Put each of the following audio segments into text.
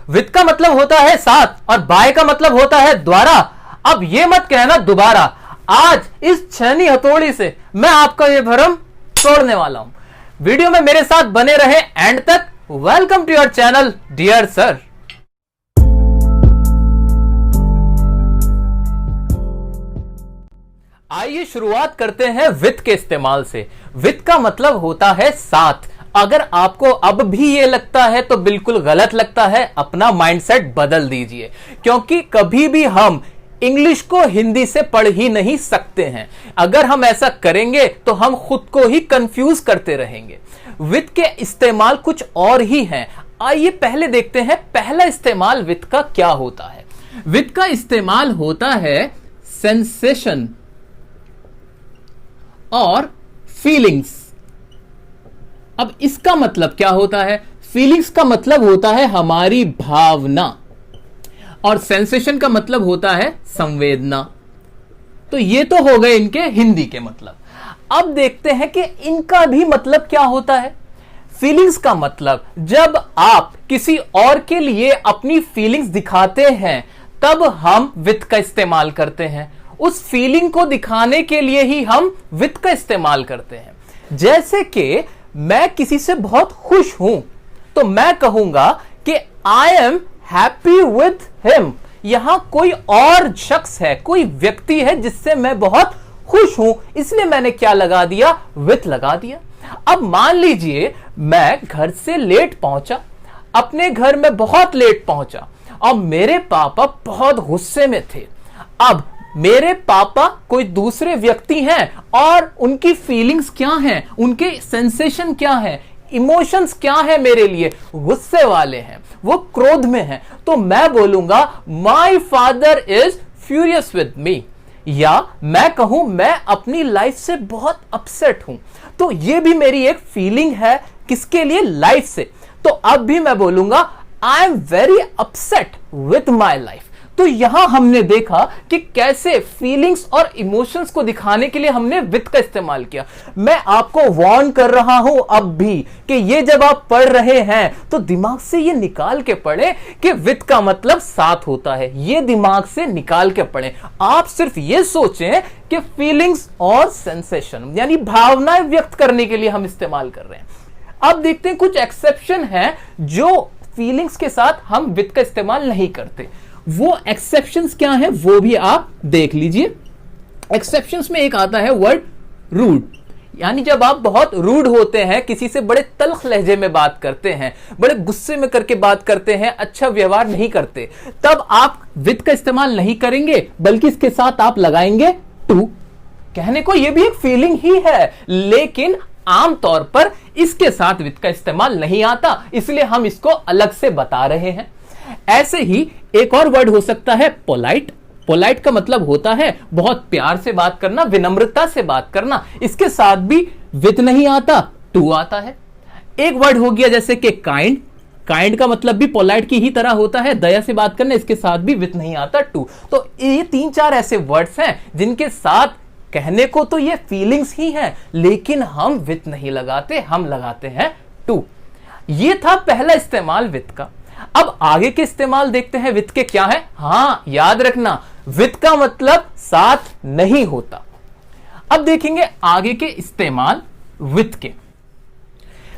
With का मतलब होता है साथ और बाय का मतलब होता है द्वारा। अब ये मत कहना दोबारा, आज इस छेनी हथौड़ी से मैं आपका ये भ्रम तोड़ने वाला हूं। वीडियो में मेरे साथ बने रहे एंड तक। Welcome to your channel dear sir. आइए शुरुआत करते हैं विद के इस्तेमाल से। विद का मतलब होता है साथ। अगर आपको अब भी ये लगता है तो बिल्कुल गलत लगता है, अपना माइंडसेट बदल दीजिए, क्योंकि कभी भी हम इंग्लिश को हिंदी से पढ़ ही नहीं सकते हैं। अगर हम ऐसा करेंगे तो हम खुद को ही कंफ्यूज करते रहेंगे। विद के इस्तेमाल कुछ और ही हैं। आइए पहले देखते हैं पहला इस्तेमाल विद का क्या होता है। विद का इस्तेमाल होता है सेंसेशन और फीलिंग्स। अब इसका मतलब क्या होता है? फीलिंग्स का मतलब होता है हमारी भावना और सेंसेशन का मतलब होता है संवेदना। तो ये तो हो गए इनके हिंदी के मतलब। अब देखते हैं कि इनका भी मतलब क्या होता है। फीलिंग्स का मतलब जब आप किसी और के लिए अपनी फीलिंग्स दिखाते हैं तब हम विद का इस्तेमाल करते हैं। उस फीलिंग को दिखाने के लिए ही हम विद का इस्तेमाल करते हैं। जैसे कि मैं किसी से बहुत खुश हूं तो मैं कहूंगा कि I am happy with him. यहां कोई और शख्स है, कोई व्यक्ति है जिससे मैं बहुत खुश हूं, इसलिए मैंने क्या लगा दिया? विद लगा दिया। अब मान लीजिए मैं घर से लेट पहुंचा, अपने घर में बहुत लेट पहुंचा और मेरे पापा बहुत गुस्से में थे। अब मेरे पापा कोई दूसरे व्यक्ति हैं और उनकी फीलिंग्स क्या हैं, उनके सेंसेशन क्या हैं, इमोशंस क्या हैं मेरे लिए? गुस्से वाले हैं, वो क्रोध में हैं। तो मैं बोलूंगा my father is furious with me, या मैं कहूं मैं अपनी लाइफ से बहुत अपसेट हूं। तो ये भी मेरी एक फीलिंग है, किसके लिए? लाइफ से। तो अब भी मैं बोलूंगा I am very upset with my life. तो यहां हमने देखा कि कैसे फीलिंग्स और इमोशंस को दिखाने के लिए हमने विद का इस्तेमाल किया। मैं आपको वार्न कर रहा हूं अब भी कि ये जब आप पढ़ रहे हैं तो दिमाग से ये निकाल के पढ़ें कि विद का मतलब साथ होता है। ये दिमाग से निकाल के पढ़ें। आप सिर्फ ये सोचें कि फीलिंग्स और सेंसेशन यानी भावनाएं व्यक्त करने के लिए हम इस्तेमाल कर रहे हैं। अब देखते हैं कुछ एक्सेप्शन है जो फीलिंग्स के साथ हम विद का इस्तेमाल नहीं करते। वो एक्सेप्शंस क्या है वो भी आप देख लीजिए। एक्सेप्शंस में एक आता है वर्ड रूड, यानी जब आप बहुत रूड होते हैं, किसी से बड़े तल्ख लहजे में बात करते हैं, बड़े गुस्से में करके बात करते हैं, अच्छा व्यवहार नहीं करते, तब आप विद का इस्तेमाल नहीं करेंगे, बल्कि इसके साथ आप लगाएंगे टू। कहने को यह भी एक फीलिंग ही है, लेकिन आमतौर पर इसके साथ विद का इस्तेमाल नहीं आता, इसलिए हम इसको अलग से बता रहे हैं। ऐसे ही एक और वर्ड हो सकता है पोलाइट। पोलाइट का मतलब होता है बहुत प्यार से बात करना, विनम्रता से बात करना। इसके साथ भी विद नहीं आता, टू आता है। एक वर्ड हो गया जैसे कि काइंड। काइंड का मतलब भी पोलाइट की ही तरह होता है, दया से बात करना। इसके साथ भी विद नहीं आता, टू। तो ये 3-4 ऐसे वर्ड्स हैं जिनके साथ कहने को तो ये फीलिंग्स ही हैं, लेकिन हम विद नहीं लगाते, हम लगाते हैं टू। ये था पहला इस्तेमाल विद का। अब आगे के इस्तेमाल देखते हैं विद के क्या है। हां, याद रखना विद का मतलब साथ नहीं होता। अब देखेंगे आगे के इस्तेमाल विद के।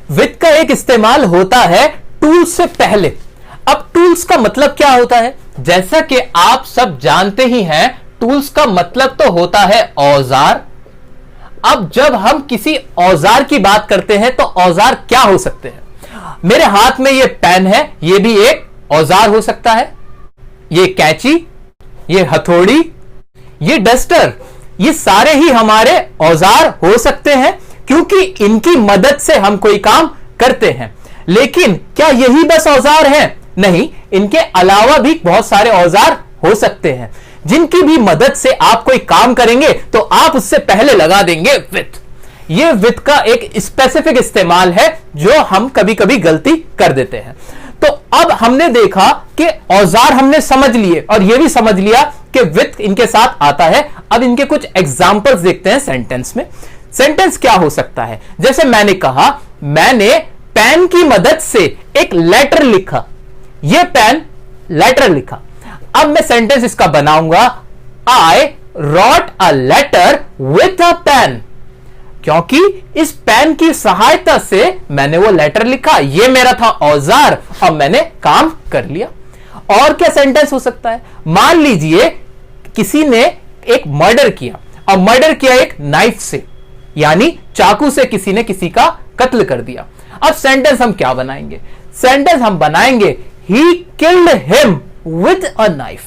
विद का एक इस्तेमाल होता है टूल्स से पहले। अब टूल्स का मतलब क्या होता है? जैसा कि आप सब जानते ही हैं, टूल्स का मतलब तो होता है औजार। अब जब हम किसी औजार की बात करते हैं तो औजार क्या हो सकते हैं? मेरे हाथ में ये पेन है, ये भी एक औजार हो सकता है। ये कैंची, ये हथौड़ी, ये डस्टर, ये सारे ही हमारे औजार हो सकते हैं, क्योंकि इनकी मदद से हम कोई काम करते हैं। लेकिन क्या यही बस औजार हैं? नहीं, इनके अलावा भी बहुत सारे औजार हो सकते हैं जिनकी भी मदद से आप कोई काम करेंगे तो आप उससे पहले लगा देंगे विद। यह विद का एक स्पेसिफिक इस्तेमाल है जो हम कभी कभी गलती कर देते हैं। तो अब हमने देखा कि औजार हमने समझ लिए और यह भी समझ लिया कि विद इनके साथ आता है। अब इनके कुछ एग्जाम्पल्स देखते हैं सेंटेंस में। सेंटेंस क्या हो सकता है? जैसे मैंने कहा, मैंने पेन की मदद से एक लेटर लिखा। ये पेन लेटर लिखा। अब मैं सेंटेंस इसका बनाऊंगा, I wrote a letter with a pen, क्योंकि इस पेन की सहायता से मैंने वो लेटर लिखा, ये मेरा था औजार, अब मैंने काम कर लिया। और क्या सेंटेंस हो सकता है? मान लीजिए किसी ने एक मर्डर किया, और मर्डर किया एक नाइफ से, यानी चाकू से किसी ने किसी का कत्ल कर दिया। अब सेंटेंस हम क्या बनाएंगे? सेंटेंस हम बनाएंगे he killed him with a knife,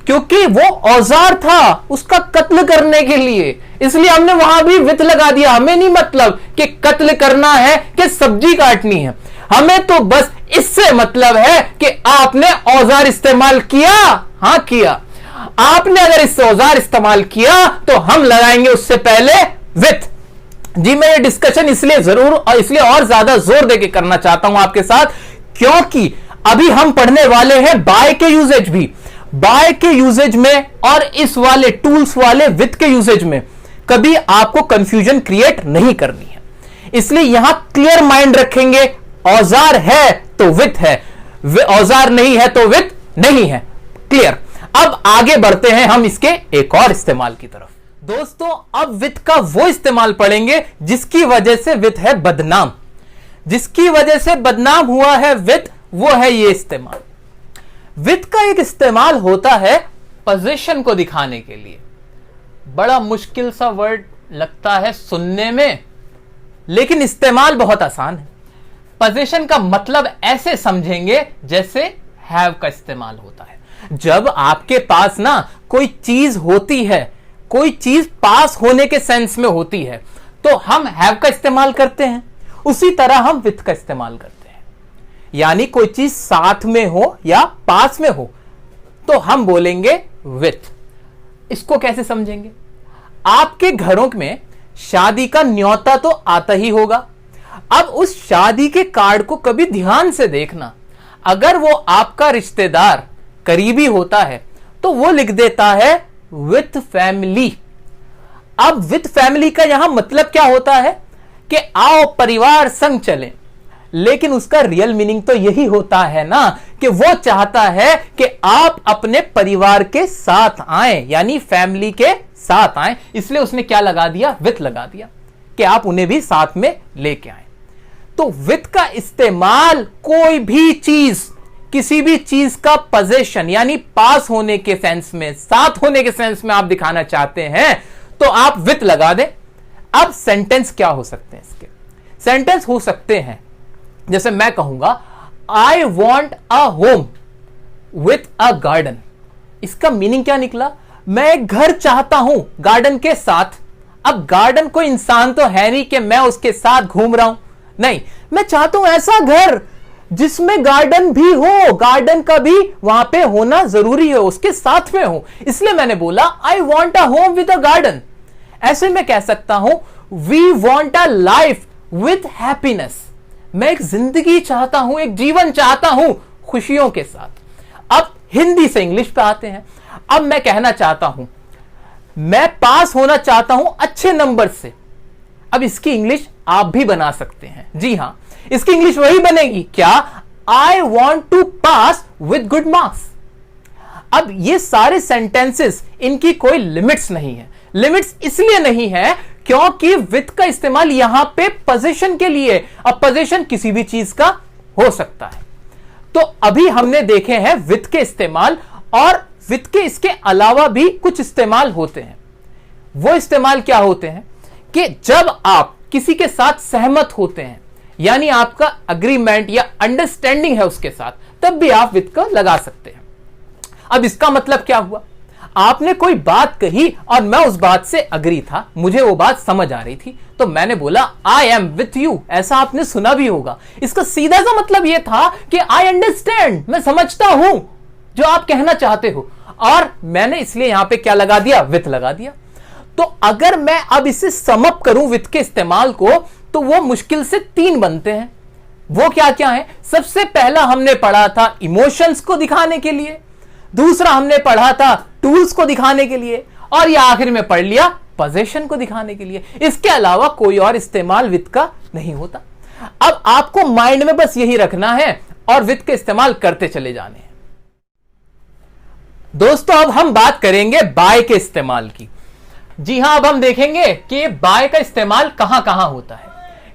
क्योंकि वो औजार था उसका कत्ल करने के लिए, इसलिए हमने वहां भी विथ लगा दिया। हमें नहीं मतलब कि कत्ल करना है कि सब्जी काटनी है, हमें तो बस इससे मतलब है कि आपने औजार इस्तेमाल किया। हां किया, आपने अगर इससे औजार इस्तेमाल किया तो हम लगाएंगे उससे पहले विथ। जी मैं ये डिस्कशन इसलिए जरूर और इसलिए और ज्यादा जोर देके करना चाहता हूं आपके साथ, क्योंकि अभी हम पढ़ने वाले हैं बाय के यूजेज भी। बाय के यूजेज में और इस वाले टूल्स वाले विथ के यूजेज में कभी आपको कंफ्यूजन क्रिएट नहीं करनी है, इसलिए यहां क्लियर माइंड रखेंगे। औजार है तो विथ है, औजार नहीं है तो विथ नहीं है। क्लियर? अब आगे बढ़ते हैं हम इसके एक और इस्तेमाल की तरफ। दोस्तों अब विथ का वो इस्तेमाल पढ़ेंगे जिसकी वजह से विथ है बदनाम, जिसकी वजह से बदनाम हुआ है विथ, वो है ये इस्तेमाल। विथ का एक इस्तेमाल होता है पोजीशन को दिखाने के लिए। बड़ा मुश्किल सा वर्ड लगता है सुनने में, लेकिन इस्तेमाल बहुत आसान है। पोजीशन का मतलब ऐसे समझेंगे जैसे हैव का इस्तेमाल होता है। जब आपके पास ना कोई चीज होती है, कोई चीज पास होने के सेंस में होती है, तो हम हैव का इस्तेमाल करते हैं, उसी तरह हम विथ का इस्तेमाल करते हैं। यानी कोई चीज साथ में हो या पास में हो तो हम बोलेंगे विथ। इसको कैसे समझेंगे? आपके घरों में शादी का न्योता तो आता ही होगा। अब उस शादी के कार्ड को कभी ध्यान से देखना, अगर वो आपका रिश्तेदार करीबी होता है तो वो लिख देता है विथ फैमिली। अब विथ फैमिली का यहां मतलब क्या होता है कि आओ परिवार संग चलें, लेकिन उसका रियल मीनिंग तो यही होता है ना कि वो चाहता है कि आप अपने परिवार के साथ आए, यानी फैमिली के साथ आए, इसलिए उसने क्या लगा दिया? विथ लगा दिया कि आप उन्हें भी साथ में लेके आए। तो विथ का इस्तेमाल कोई भी चीज, किसी भी चीज का पोजीशन यानी पास होने के सेंस में, साथ होने के सेंस में आप दिखाना चाहते हैं तो आप विथ लगा दें। अब सेंटेंस क्या हो सकते हैं इसके? सेंटेंस हो सकते हैं जैसे मैं कहूंगा आई want a home with a garden. इसका मीनिंग क्या निकला? मैं एक घर चाहता हूं गार्डन के साथ। अब गार्डन कोई इंसान तो है नहीं कि मैं उसके साथ घूम रहा हूं, नहीं, मैं चाहता हूं ऐसा घर जिसमें गार्डन भी हो, गार्डन का भी वहां पे होना जरूरी हो, उसके साथ में हो, इसलिए मैंने बोला I want a home with a garden. ऐसे मैं कह सकता हूं we want a life with happiness. मैं एक जिंदगी चाहता हूं, एक जीवन चाहता हूं खुशियों के साथ। अब हिंदी से इंग्लिश पे आते हैं। अब मैं कहना चाहता हूं मैं पास होना चाहता हूं अच्छे नंबर से। अब इसकी इंग्लिश आप भी बना सकते हैं। जी हां, इसकी इंग्लिश वही बनेगी क्या? I want to pass with good marks. अब ये सारे सेंटेंसेस, इनकी कोई लिमिट्स नहीं है। लिमिट्स इसलिए नहीं है क्योंकि विथ का इस्तेमाल यहां पे पोजीशन के लिए, अब पोजीशन किसी भी चीज का हो सकता है। तो अभी हमने देखे हैं विथ के इस्तेमाल, और विथ के इसके अलावा भी कुछ इस्तेमाल होते हैं। वो इस्तेमाल क्या होते हैं कि जब आप किसी के साथ सहमत होते हैं, यानी आपका अग्रीमेंट या अंडरस्टैंडिंग है उसके साथ, तब भी आप विथ का लगा सकते हैं। अब इसका मतलब क्या हुआ? आपने कोई बात कही और मैं उस बात से अग्री था, मुझे वो बात समझ आ रही थी, तो मैंने बोला आई एम विथ यू। ऐसा आपने सुना भी होगा। इसका सीधा सा मतलब यह था कि आई अंडरस्टैंड, मैं समझता हूं जो आप कहना चाहते हो, और मैंने इसलिए यहां पे क्या लगा दिया? विथ लगा दिया। तो अगर मैं अब इसे समअप करूं विथ के इस्तेमाल को, तो वो मुश्किल से 3 बनते हैं। वो क्या क्या है? सबसे पहला हमने पढ़ा था इमोशंस को दिखाने के लिए, दूसरा हमने पढ़ा था टूल्स को दिखाने के लिए, और ये आखिर में पढ़ लिया पोजीशन को दिखाने के लिए। इसके अलावा कोई और इस्तेमाल विथ का नहीं होता। अब आपको माइंड में बस यही रखना है, और विद के इस्तेमाल करते चले जाने हैं। दोस्तों अब हम बात करेंगे बाय के इस्तेमाल की। जी हां, अब हम देखेंगे कि बाय का इस्तेमाल कहां कहां होता है।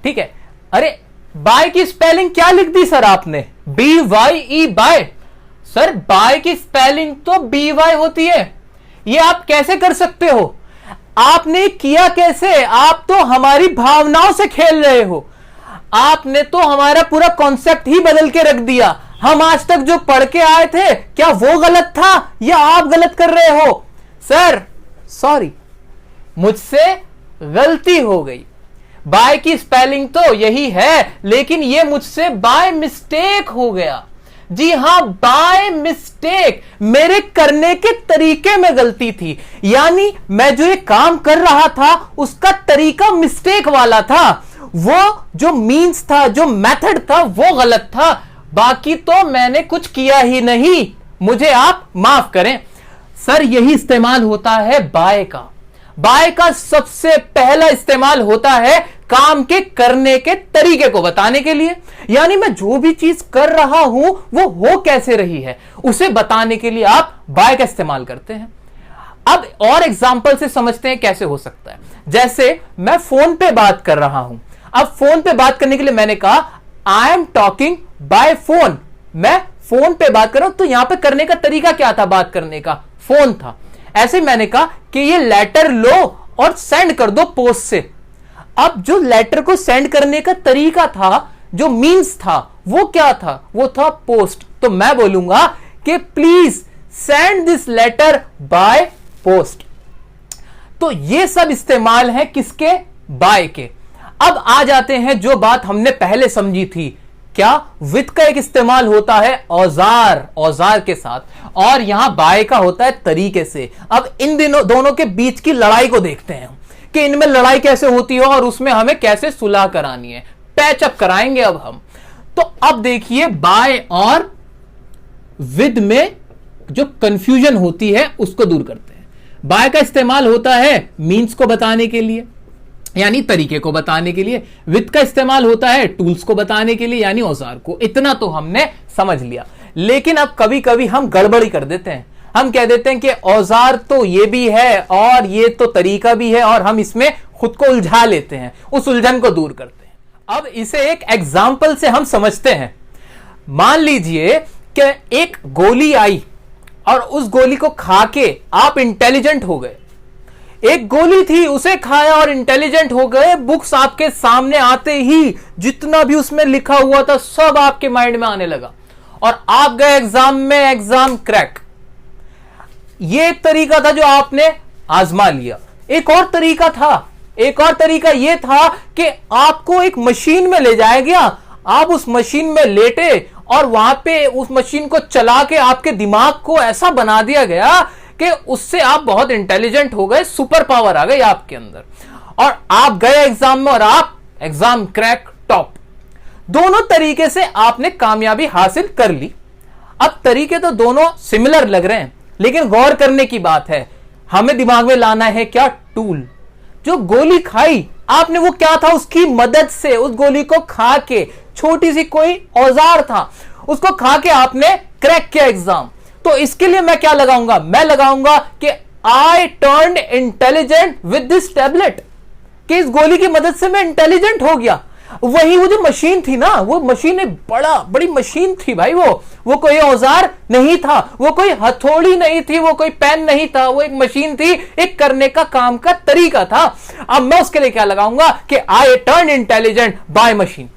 ठीक है, अरे बाय की स्पेलिंग क्या लिख दी सर आपने? BYE bye. सर बाय की स्पेलिंग तो BY होती है, ये आप कैसे कर सकते हो? आपने किया कैसे? आप तो हमारी भावनाओं से खेल रहे हो। आपने तो हमारा पूरा कॉन्सेप्ट ही बदल के रख दिया। हम आज तक जो पढ़ के आए थे, क्या वो गलत था या आप गलत कर रहे हो? सर सॉरी, मुझसे गलती हो गई। बाय की स्पेलिंग तो यही है, लेकिन ये मुझसे बाय मिस्टेक हो गया। जी हां, बाय मिस्टेक, मेरे करने के तरीके में गलती थी। यानी मैं जो ये काम कर रहा था उसका तरीका मिस्टेक वाला था। वो जो मीन्स था, जो मेथड था, वो गलत था। बाकी तो मैंने कुछ किया ही नहीं, मुझे आप माफ करें। सर यही इस्तेमाल होता है बाय का। बाय का सबसे पहला इस्तेमाल होता है काम के करने के तरीके को बताने के लिए। यानी मैं जो भी चीज कर रहा हूं वो हो कैसे रही है, उसे बताने के लिए आप बाय का इस्तेमाल करते हैं। अब और एग्जांपल से समझते हैं कैसे हो सकता है। जैसे मैं फोन पे बात कर रहा हूं। अब फोन पे बात करने के लिए मैंने कहा I am talking by phone. मैं फोन पे बात कर रहा हूं, तो यहां पे करने का तरीका क्या था? बात करने का फोन था। ऐसे मैंने कहा कि ये लेटर लो और सेंड कर दो पोस्ट से। अब जो लेटर को सेंड करने का तरीका था, जो मीन्स था, वो क्या था? वो था पोस्ट। तो मैं बोलूंगा कि please send this letter by post. तो ये सब इस्तेमाल है किसके? बाय के। अब आ जाते हैं जो बात हमने पहले समझी थी, क्या? विद का एक इस्तेमाल होता है औजार, औजार के साथ, और यहां बाय का होता है तरीके से। अब इन दोनों के बीच की लड़ाई को देखते हैं कि इनमें लड़ाई कैसे होती है और उसमें हमें कैसे सुलह करानी है, पैचअप कराएंगे अब हम। तो अब देखिए बाय और विद में जो कंफ्यूजन होती है उसको दूर करते हैं। बाय का इस्तेमाल होता है मीन्स को बताने के लिए, यानी तरीके को बताने के लिए। विद का इस्तेमाल होता है टूल्स को बताने के लिए, यानी औजार को। इतना तो हमने समझ लिया। लेकिन अब कभी कभी हम गड़बड़ी कर देते हैं। हम कह देते हैं कि औजार तो ये भी है और ये तो तरीका भी है, और हम इसमें खुद को उलझा लेते हैं, उस उलझन को दूर करते हैं। अब इसे एक एग्जाम्पल से हम समझते हैं। मान लीजिए कि एक गोली आई और उस गोली को खा के आप इंटेलिजेंट हो गए। एक गोली थी, उसे खाया और इंटेलिजेंट हो गए। बुक्स आपके सामने आते ही जितना भी उसमें लिखा हुआ था सब आपके माइंड में आने लगा और आप गए एग्जाम में, एग्जाम क्रैक। ये एक तरीका था जो आपने आजमा लिया। एक और तरीका था, एक और तरीका यह था कि आपको एक मशीन में ले जाया गया, आप उस मशीन में लेटे और वहां पे उस मशीन को चला के आपके दिमाग को ऐसा बना दिया गया कि उससे आप बहुत इंटेलिजेंट हो गए, सुपर पावर आ गई आपके अंदर, और आप गए एग्जाम में और आप एग्जाम क्रैक, टॉप। दोनों तरीके से आपने कामयाबी हासिल कर ली। अब तरीके तो दोनों सिमिलर लग रहे हैं, लेकिन गौर करने की बात है, हमें दिमाग में लाना है क्या? टूल। जो गोली खाई आपने वो क्या था? उसकी मदद से उस गोली को खा के, छोटी सी कोई औजार था, उसको खा के आपने क्रैक किया एग्जाम। तो इसके लिए मैं क्या लगाऊंगा? मैं लगाऊंगा कि I turned intelligent with this tablet, कि इस गोली की मदद से मैं इंटेलिजेंट हो गया। वही वो जो मशीन थी ना, वो मशीन एक बड़ी मशीन थी भाई। वो कोई औजार नहीं था, वो कोई हथौड़ी नहीं थी, वो कोई पेन नहीं था, वो एक मशीन थी, एक करने का काम का तरीका था। अब मैं उसके लिए क्या लगाऊंगा कि I turn intelligent by machine.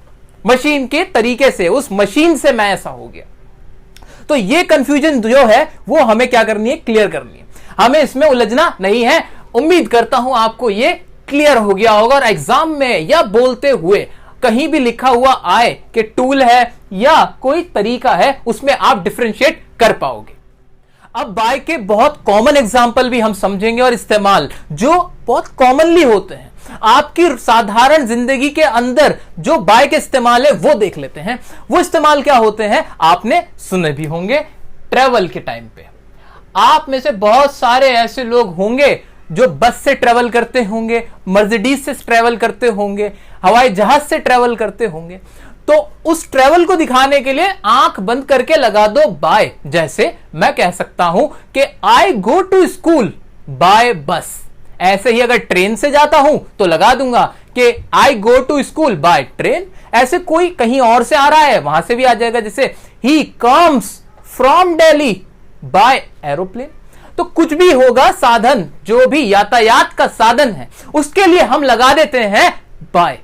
Machine के तरीके से, उस मशीन से मैं ऐसा हो गया। तो ये कंफ्यूजन जो है वो हमें क्या करनी है? क्लियर करनी है। हमें इसमें उलझना नहीं है। उम्मीद करता हूं आपको ये क्लियर हो गया होगा, और एग्जाम में या बोलते हुए कहीं भी लिखा हुआ आए कि टूल है या कोई तरीका है, उसमें आप डिफरेंशिएट कर पाओगे। अब बाय के बहुत कॉमन एग्जाम्पल भी हम समझेंगे और इस्तेमाल जो बहुत कॉमनली होते हैं आपकी साधारण जिंदगी के अंदर, जो बाय के इस्तेमाल है वो देख लेते हैं। वो इस्तेमाल क्या होते हैं आपने सुने भी होंगे। ट्रेवल के टाइम पे आप में से बहुत सारे ऐसे लोग होंगे जो बस से ट्रेवल करते होंगे, मर्सिडीज से ट्रेवल करते होंगे, हवाई जहाज से ट्रेवल करते होंगे। तो उस ट्रेवल को दिखाने के लिए आंख बंद करके लगा दो बाय। जैसे मैं कह सकता हूं कि I go to school bye बस। ऐसे ही अगर ट्रेन से जाता हूं तो लगा दूंगा कि I go to school by train. ऐसे कोई कहीं और से आ रहा है वहां से भी आ जाएगा, जैसे he comes from Delhi by aeroplane. तो कुछ भी होगा साधन, जो भी यातायात का साधन है उसके लिए हम लगा देते हैं बाय।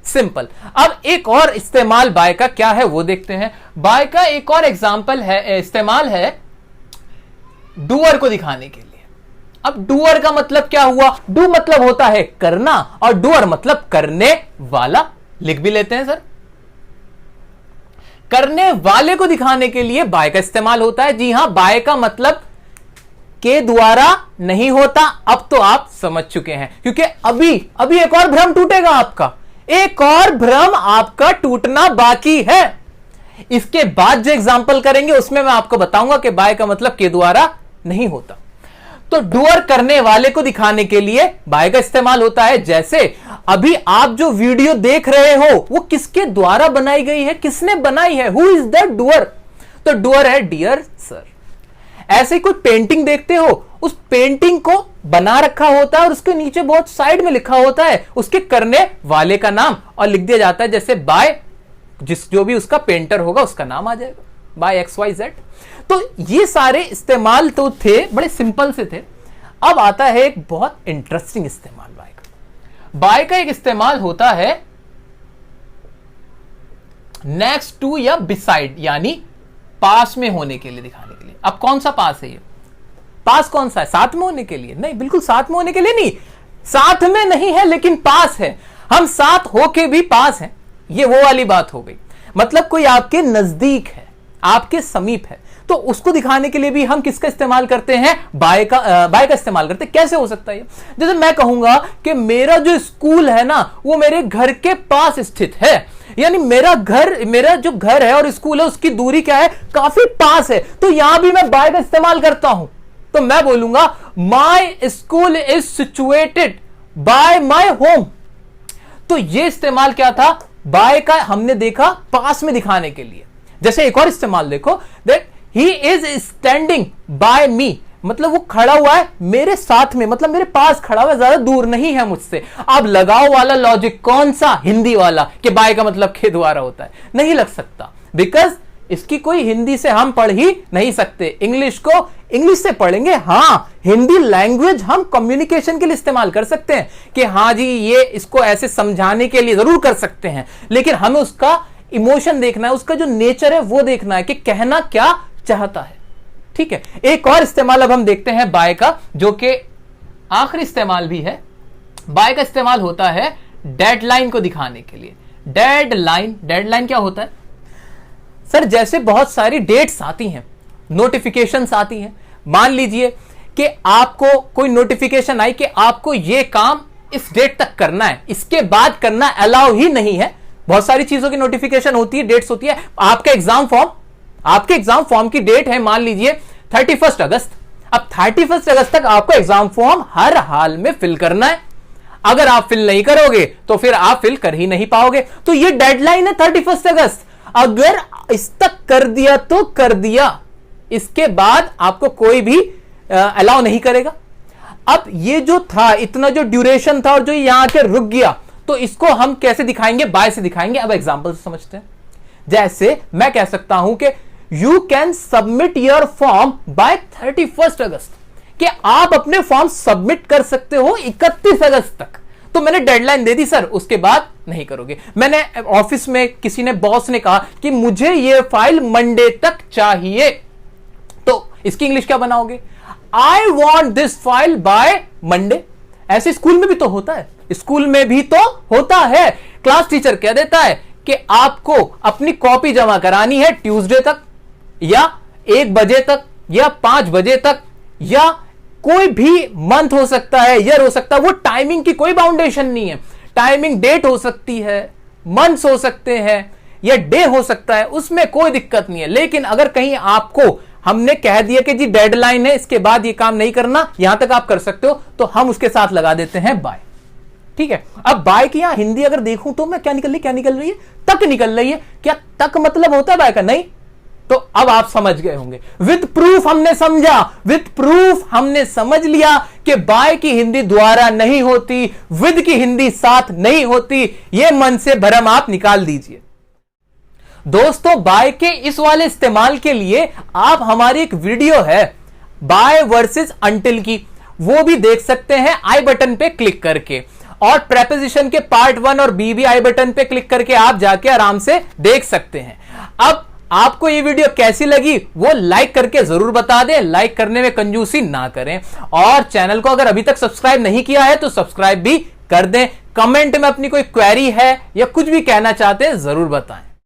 सिंपल। अब एक और इस्तेमाल बाय का क्या है वो देखते हैं। बाय का एक और एग्जाम्पल है, इस्तेमाल है डूअर को दिखाने के लिए। अब डूअर का मतलब क्या हुआ? डू मतलब होता है करना और डूअर मतलब करने वाला। लिख भी लेते हैं सर। करने वाले को दिखाने के लिए बाय का इस्तेमाल होता है। जी हां, बाय का मतलब के द्वारा नहीं होता। अब तो आप समझ चुके हैं, क्योंकि अभी एक और भ्रम टूटेगा आपका। एक और भ्रम आपका टूटना बाकी है। इसके बाद जो एग्जाम्पल करेंगे उसमें मैं आपको बताऊंगा कि बाय का मतलब के द्वारा नहीं होता। तो डूअर करने वाले को दिखाने के लिए बाय का इस्तेमाल होता है। जैसे अभी आप जो वीडियो देख रहे हो वो किसके द्वारा बनाई गई है, किसने बनाई है? Who is the doer? तो डूअर है डियर सर। ऐसे कोई पेंटिंग देखते हो, उस पेंटिंग को बना रखा होता है और उसके नीचे बहुत साइड में लिखा होता है उसके करने वाले का नाम और लिख दिया जाता है जैसे बाय, जो भी उसका पेंटर होगा उसका नाम आ जाएगा, बाय XYZ। तो ये सारे इस्तेमाल तो थे, बड़े सिंपल से थे। अब आता है एक बहुत इंटरेस्टिंग इस्तेमाल बाय का। बाय का एक इस्तेमाल होता है नेक्स्ट टू या बिसाइड, यानी पास में होने के लिए दिखाने के लिए। अब कौन सा पास है ये? पास कौन सा है? साथ में होने के लिए? नहीं, बिल्कुल साथ में होने के लिए नहीं। साथ में नहीं है लेकिन पास है। हम साथ होके भी पास हैं, ये वो वाली बात हो गई। मतलब कोई आपके नजदीक है, आपके समीप है, तो उसको दिखाने के लिए भी हम किसका इस्तेमाल करते हैं? बाय का इस्तेमाल करते हैं। कैसे हो सकता है ये? जैसे मैं कहूंगा कि मेरा जो स्कूल है ना वो मेरे घर के पास स्थित है, यानी मेरा जो घर है और स्कूल है उसकी दूरी क्या है? काफी पास है। तो यहां भी मैं बाय का इस्तेमाल करता हूं। तो मैं बोलूंगा my school is situated by my home. तो ये इस्तेमाल क्या था? बाय का हमने देखा पास में दिखाने के लिए। जैसे एक और इस्तेमाल देखो, that he is standing by me, मतलब वो खड़ा हुआ है मेरे साथ में, मतलब मेरे पास खड़ा हुआ है, ज्यादा दूर नहीं है मुझसे। अब लगाओ वाला लॉजिक कौन सा? हिंदी वाला, कि बाय का मतलब के द्वारा होता है। नहीं लग सकता, बिकॉज इसकी कोई हिंदी से हम पढ़ ही नहीं सकते। इंग्लिश को इंग्लिश से पढ़ेंगे। हां, हिंदी लैंग्वेज हम कम्युनिकेशन के लिए इस्तेमाल कर सकते हैं कि हां जी ये इसको ऐसे समझाने के लिए जरूर कर सकते हैं, लेकिन हमें उसका इमोशन देखना है, उसका जो नेचर है वो देखना है कि कहना क्या चाहता है। ठीक है, एक और इस्तेमाल अब हम देखते हैं बाय का, जो कि आखिरी इस्तेमाल भी है। बाय का इस्तेमाल होता है डेडलाइन को दिखाने के लिए। डेडलाइन क्या होता है सर? जैसे बहुत सारी डेट्स आती हैं, नोटिफिकेशंस आती हैं। मान लीजिए कि आपको कोई नोटिफिकेशन आई कि आपको यह काम इस डेट तक करना है, इसके बाद करना अलाउ ही नहीं है। बहुत सारी चीजों की नोटिफिकेशन होती है, डेट्स होती है। आपके एग्जाम फॉर्म की डेट है मान लीजिए 31 अगस्त। अब 31 अगस्त तक आपको एग्जाम फॉर्म हर हाल में फिल करना है। अगर आप फिल नहीं करोगे तो फिर आप फिल कर ही नहीं पाओगे। तो ये डेडलाइन है 31 अगस्त। अगर इस तक कर दिया तो कर दिया, इसके बाद आपको कोई भी अलाउ नहीं करेगा। अब ये जो था, इतना जो ड्यूरेशन था और जो यहां के रुक गया, तो इसको हम कैसे दिखाएंगे? बाय से दिखाएंगे। अब एग्जांपल से समझते हैं। जैसे मैं कह सकता हूं कि you can submit your form by 31 अगस्त, कि आप अपने फॉर्म सबमिट कर सकते हो 31 अगस्त तक। तो मैंने डेडलाइन दे दी सर, उसके बाद नहीं करोगे। मैंने ऑफिस में किसी ने, बॉस ने कहा कि मुझे ये फाइल मंडे तक चाहिए, तो इसकी इंग्लिश क्या बनाओगे? I want this file by Monday. ऐसे स्कूल में भी तो होता है, स्कूल में भी तो होता है। क्लास टीचर कह देता है कि आपको अपनी कॉपी जमा करानी है ट्यूसडे तक, या 1 बजे तक, या 5 बजे तक, या कोई भी मंथ हो सकता है, ईयर हो सकता है। वो टाइमिंग की कोई बाउंडेशन नहीं है। टाइमिंग डेट हो सकती है, मंथ्स हो सकते हैं, या डे हो सकता है, उसमें कोई दिक्कत नहीं है। लेकिन अगर कहीं आपको हमने कह दिया कि जी डेडलाइन है, इसके बाद ये काम नहीं करना, यहां तक आप कर सकते हो, तो हम उसके साथ लगा देते हैं बाय। ठीक है। अब बाय की यहां हिंदी अगर देखूं तो मैं क्या निकल रही है, तक निकल रही है। क्या तक मतलब होता है बाय का? नहीं। तो अब आप समझ गए होंगे। विद प्रूफ हमने समझा, विद प्रूफ हमने समझ लिया कि बाय की हिंदी द्वारा नहीं होती, विद की हिंदी साथ नहीं होती। यह मन से भ्रम आप निकाल दीजिए। दोस्तों, बाय के इस वाले इस्तेमाल के लिए आप हमारी एक वीडियो है बाय वर्सेस अंटिल की, वो भी देख सकते हैं आई बटन पे क्लिक करके। और प्रेपोजिशन के पार्ट 1 और बी भी आई बटन पे क्लिक करके आप जाके आराम से देख सकते हैं। अब आपको ये वीडियो कैसी लगी वो लाइक करके जरूर बता दें, लाइक करने में कंजूसी ना करें। और चैनल को अगर अभी तक सब्सक्राइब नहीं किया है तो सब्सक्राइब भी कर दें। कमेंट में अपनी कोई क्वेरी है या कुछ भी कहना चाहते हैं जरूर बताएं।